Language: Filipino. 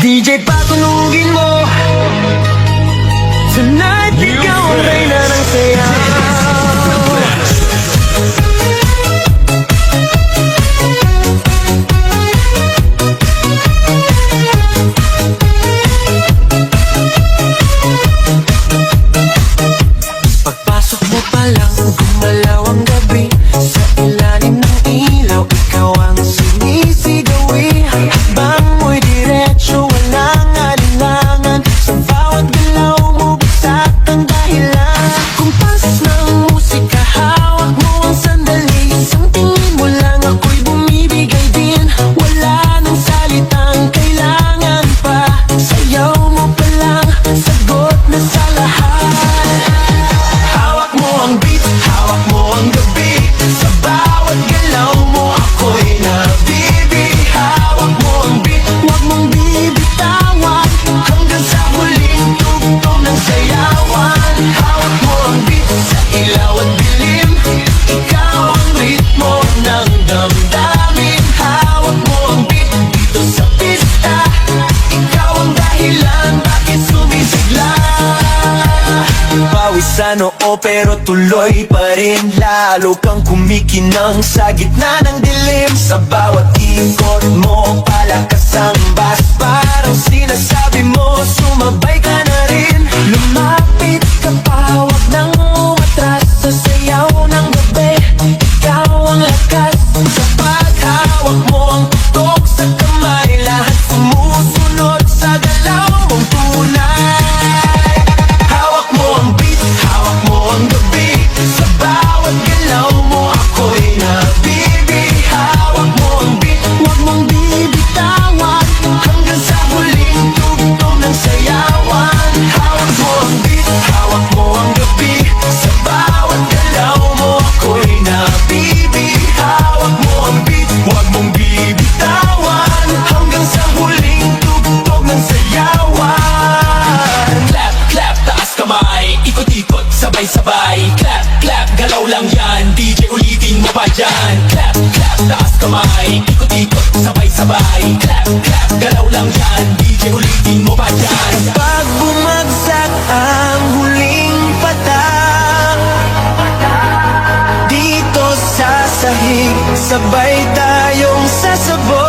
DJ patunugin mo. Tonight ikaw ang reyna ng saya. Pagpasok mo pa lang, gumalaw ang gabi. Sa ilalim ng ilaw, ikaw ang sinisigawi. Habang mo'y diretso, walang alinlangan. Sa bawat galaw mo, bagsak ang dahilan. Kumpas ng musika, hawak mo ang sandali. Isang tingin mo lang, ako'y bumibigay din. Wala nang salitang kailangan pa. Sayaw mo pa lang, sagot na sa lahat. Hawak mo ang beat, hawak mo ang gabi. Sa bawat galaw mo, ako'y nabibi. Hawak mo ang beat, huwag mong bibitawan. Hanggang sa huling tugtog ng sayawan. Hawak mo ang beat, sa ilaw at dilim. Ikaw ang ritmo ng damdamin. Hawak mo ang beat, dito sa pista. Ikaw ang dahilan, bakit sumisigla. Pawisan oo pero tuloy pa rin. Lalo kang kumikinang sa gitna ng dilim. Sa bawat ikot mo, palakas ang bass. Parang sinasabi mo, sumabay ka na rin. Lumapit ka pa, huwag nang umatras. Sa sayaw ng gabi, ikaw ang lakas. Sa paghawak mo ang tutok sa kamay, lahat sumusunod sa galaw mong tunay. Hawak mo ang beat, hawak mo ang gabi. Sa bawat galaw mo, ako'y nabibi. Hawak mo ang beat, huwag mong bibitawan. Hanggang sa huling tugtog ng sayawan. Hawak mo ang beat, hawak mo ang gabi. Sa bawat galaw mo, ako'y nabibi. Hawak mo ang beat, huwag mong bibitawan. Hanggang sa huling tugtog ng sayawan. Clap, clap, taas kamay. Ikot-ikot, sabay-sabay. Clap, clap, galaw lang yan. DJ ulitin mo pa dyan. Clap, clap, taas kamay. Ikot-ikot, sabay-sabay. Clap, clap, galaw lang yan. DJ ulitin mo pa dyan. Pag bumagsak ang huling patak, dito sa sahig, sabay tayong sasabog.